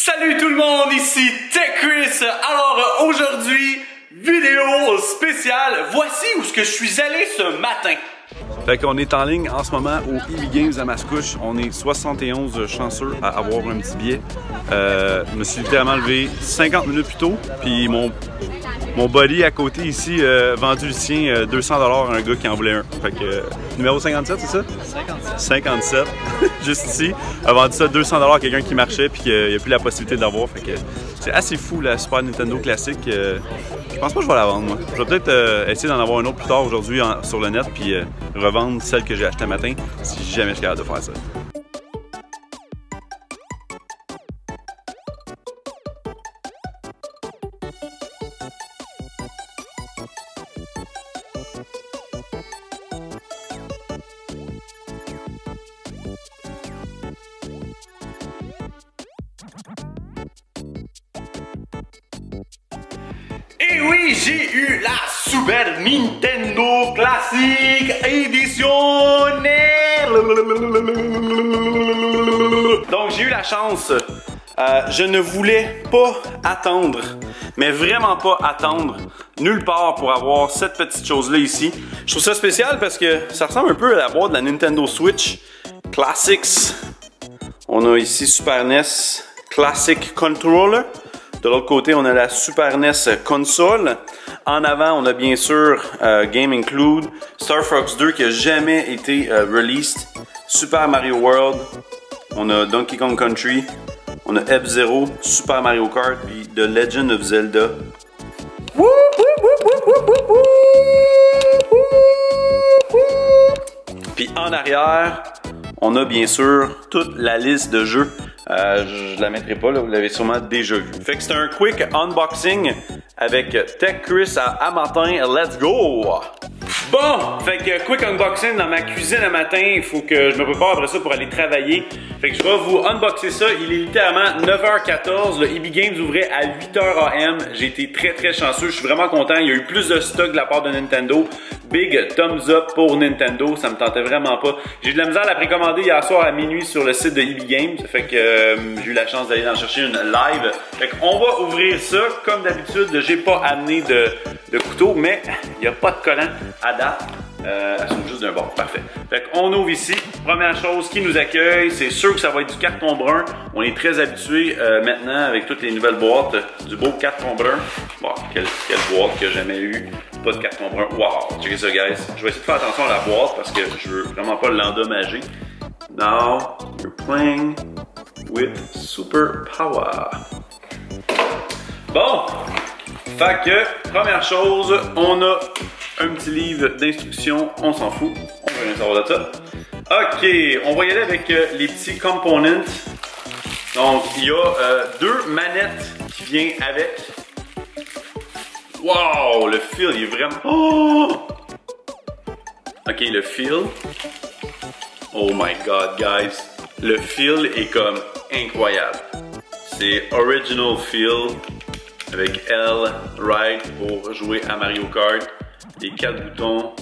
Salut tout le monde, ici TechChris. Alors aujourd'hui, vidéo spéciale. Voici où je suis allé ce matin. Fait qu'on est en ligne en ce moment au EB Games à Mascouche. On est 71 chanceux à avoir un petit billet. Je me suis littéralement levé 50 minutes plus tôt. Puis mon buddy à côté ici vendu le sien 200$ à un gars qui en voulait un. Fait que numéro 57, c'est ça? 57. Juste ici. A vendu ça 200$ à quelqu'un qui marchait puis qu'il n'y a plus la possibilité de l'avoir. Fait que c'est assez fou la Super Nintendo classique. Je pense pas que je vais la vendre moi. Je vais peut-être essayer d'en avoir un autre plus tard aujourd'hui sur le net puis revendre celle que j'ai achetée le matin si jamais je suis capable de faire ça. Et oui, j'ai eu la Super Nintendo Classic Edition. Donc j'ai eu la chance. Je ne voulais pas attendre, mais vraiment pas attendre nulle part pour avoir cette petite chose-là ici. Je trouve ça spécial parce que ça ressemble un peu à la boîte de la Nintendo Switch Classics. On a ici Super NES Classic Controller. De l'autre côté, on a la Super NES console. En avant, on a bien sûr Game Include, Star Fox 2 qui n'a jamais été released, Super Mario World, on a Donkey Kong Country, on a F-Zero, Super Mario Kart, puis The Legend of Zelda. Puis en arrière, on a bien sûr toute la liste de jeux. Je la mettrai pas là, vous l'avez sûrement déjà vu. Fait que c'est un quick unboxing avec TechChris à matin. Let's go! Bon, fait que quick unboxing dans ma cuisine à matin. Il faut que je me prépare après ça pour aller travailler. Fait que je vais vous unboxer ça. Il est littéralement 9h14. Le EB Games ouvrait à 8h AM. J'ai été très chanceux. Je suis vraiment content. Il y a eu plus de stock de la part de Nintendo. Big thumbs up pour Nintendo. Ça me tentait vraiment pas. J'ai eu de la misère à la précommander hier soir à minuit sur le site de EB Games. Fait que j'ai eu la chance d'aller en chercher une live. Fait qu'on va ouvrir ça. Comme d'habitude, j'ai pas amené de couteau, mais il n'y a pas de collant à date. Elles sont juste d'un bord. Parfait. Fait qu'on ouvre ici. Première chose qui nous accueille, c'est sûr que ça va être du carton brun. On est très habitué maintenant avec toutes les nouvelles boîtes du beau carton brun. Bon, quelle boîte que j'ai jamais eu. Pas de carton brun. Wow! Checkez ça, guys. Je vais essayer de faire attention à la boîte parce que je veux vraiment pas l'endommager. Now, you're playing with super power. Bon! Fait que, première chose, on a un petit livre d'instructions, on s'en fout, on veut rien savoir de ça. Ok, on va y aller avec les petits components. Donc, il y a deux manettes qui viennent avec. Wow, le feel, il est vraiment... Oh! Ok, le feel. Oh my god, guys. Le feel est comme incroyable. C'est original feel avec L, right, pour jouer à Mario Kart. Les 4 boutons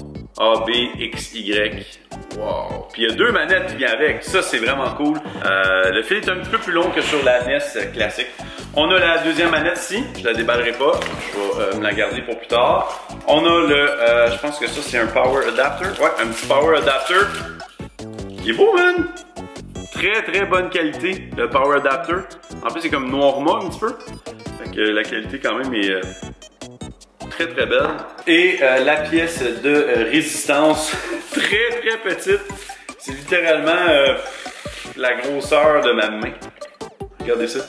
A, B, X, Y. Wow! Puis il y a deux manettes qui viennent avec. Ça, c'est vraiment cool. Le fil est un petit peu plus long que sur la NES classique. On a la deuxième manette ici. Je la déballerai pas. Je vais me la garder pour plus tard. On a le... je pense que ça, c'est un power adapter. Ouais, un petit power adapter. Il est beau, man! Très bonne qualité, le power adapter. En plus, c'est comme noir mat un petit peu. Fait que la qualité, quand même, est... très belle. Et la pièce de résistance, très petite. C'est littéralement la grosseur de ma main. Regardez ça.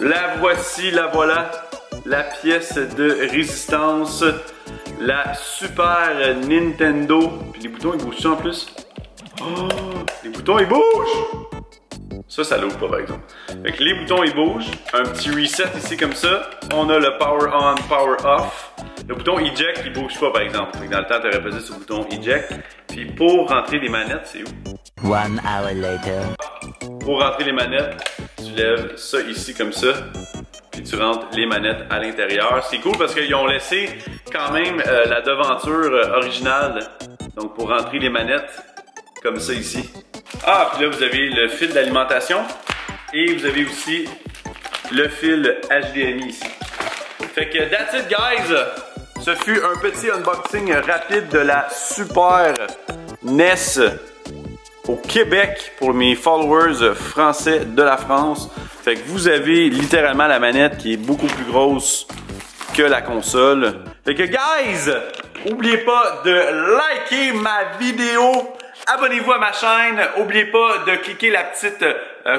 La voici, la voilà. La pièce de résistance. La Super Nintendo. Puis les boutons, ils bougent en plus. Oh, les boutons, ils bougent! Ça l'ouvre pas par exemple. Fait que les boutons ils bougent. Un petit reset ici comme ça. On a le power on, power off. Le bouton eject il bouge pas par exemple. Fait que dans le temps tu aurais pesé sur le bouton eject. Puis pour rentrer les manettes, c'est où? 1 hour later. Pour rentrer les manettes, tu lèves ça ici comme ça. Puis tu rentres les manettes à l'intérieur. C'est cool parce qu'ils ont laissé quand même la devanture originale. Donc pour rentrer les manettes comme ça ici. Ah, puis là vous avez le fil d'alimentation. Et vous avez aussi le fil HDMI ici. Fait que that's it guys! Ce fut un petit unboxing rapide de la Super NES au Québec pour mes followers français de la France. Fait que vous avez littéralement la manette qui est beaucoup plus grosse que la console. Fait que guys, n'oubliez pas de liker ma vidéo. Abonnez-vous à ma chaîne. N'oubliez pas de cliquer la petite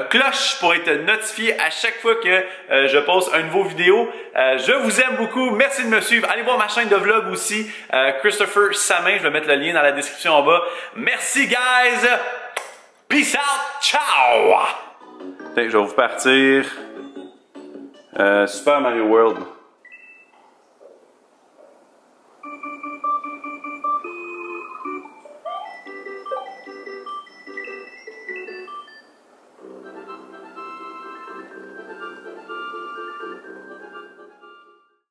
cloche pour être notifié à chaque fois que je poste une nouvelle vidéo. Je vous aime beaucoup. Merci de me suivre. Allez voir ma chaîne de vlog aussi. Christopher Samin. Je vais mettre le lien dans la description en bas. Merci guys. Peace out. Ciao. Je vais vous partir Super Mario World.